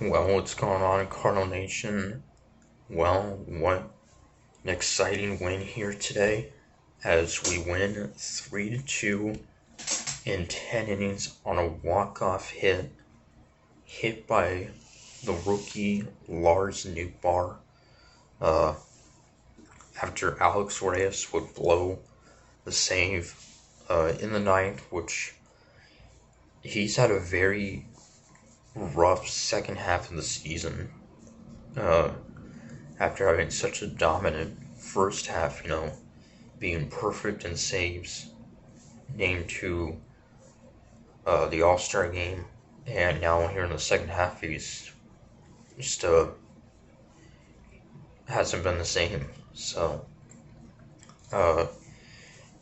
Well, what's going on, Cardinal Nation? Well, what an exciting win here today as we win 3-2 in 10 innings on a walk-off hit by the rookie Lars Nootbaar after Alex Reyes would blow the save in the ninth, which he's had a very rough second half of the season. After having such a dominant first half, being perfect in saves, named to the All-Star game, and now here in the second half, he's just hasn't been the same. So, uh,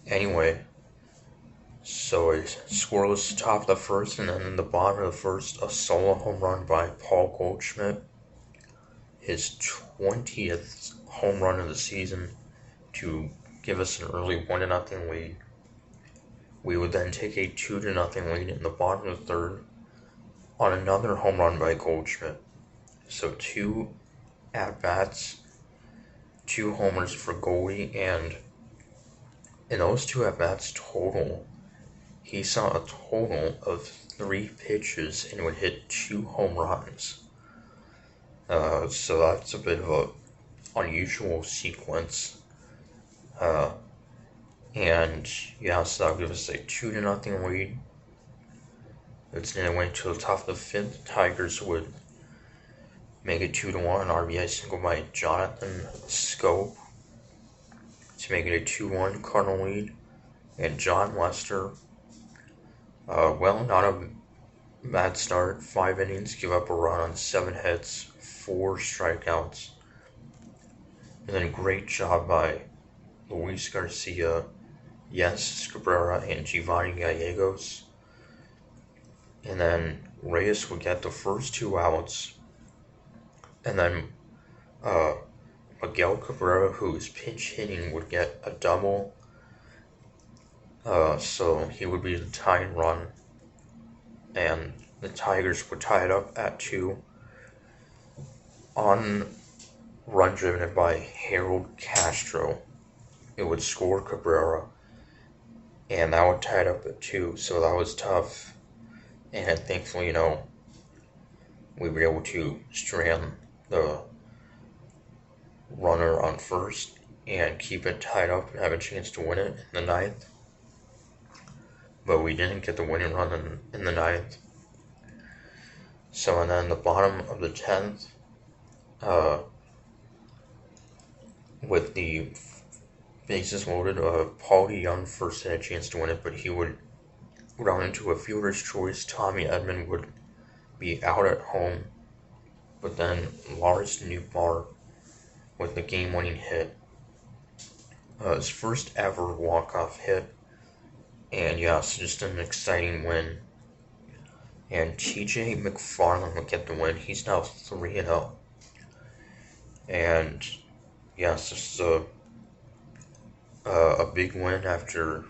anyway, so a scoreless top of the first, and then in the bottom of the first, a solo home run by Paul Goldschmidt, his 20th home run of the season, to give us an early 1-0 lead. We would then take a 2-0 lead in the bottom of the third on another home run by Goldschmidt. So 2 at-bats, 2 homers for Goldie, and in those 2 at-bats total, he saw a total of 3 pitches and would hit 2 home runs. So that's a bit of an unusual sequence. And yeah, so that'll give us a 2-0 lead. It's then went to the top of the fifth. Tigers would make it 2-1. RBI single by Jonathan Scope to make it a 2-1 Cardinal lead. And John Lester, not a bad start. 5 innings, give up a run on 7 hits, 4 strikeouts. And then great job by Luis Garcia, Yes Cabrera, and Giovanni Gallegos. And then Reyes would get the first 2 outs. And then Miguel Cabrera, who's pinch hitting, would get a double. So he would be the tying run. And the Tigers would tie it up at 2 on run driven by Harold Castro. It would score Cabrera, and that would tie it up at 2, so that was tough. And thankfully, we were able to strand the runner on first and keep it tied up and have a chance to win it in the ninth. But we didn't get the winning run in the ninth. So, and then the bottom of the 10th, with the bases loaded, Paul DeYoung first had a chance to win it, but he would run into a fielder's choice. Tommy Edman would be out at home, but then Lars Nootbaar with the game-winning hit, his first ever walk-off hit, and so just an exciting win. And TJ McFarland would get the win. He's now 3-0. And yes, this is a big win after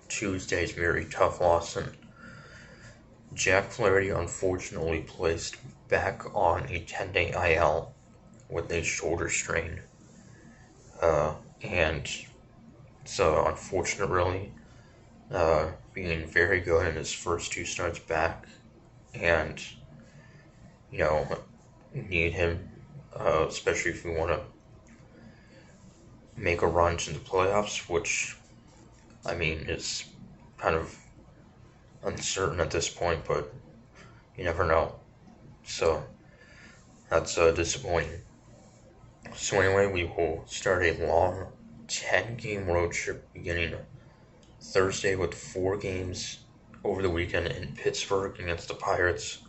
Tuesday's very tough loss. And Jack Flaherty unfortunately placed back on a 10-day IL with a shoulder strain. And so unfortunate, really, being very good in his first 2 starts back, and need him, especially if we want to make a run to the playoffs, which is kind of uncertain at this point, but you never know. So that's disappointing. So anyway, we will start a long 10-game road trip beginning Thursday with 4 games over the weekend in Pittsburgh against the Pirates.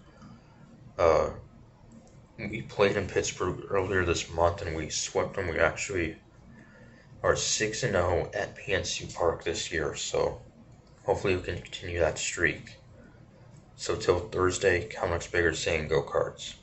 We played in Pittsburgh earlier this month and we swept them. We actually are 6-0 at PNC Park this year, so hopefully we can continue that streak. So till Thursday, Comics Bigger saying go Cards.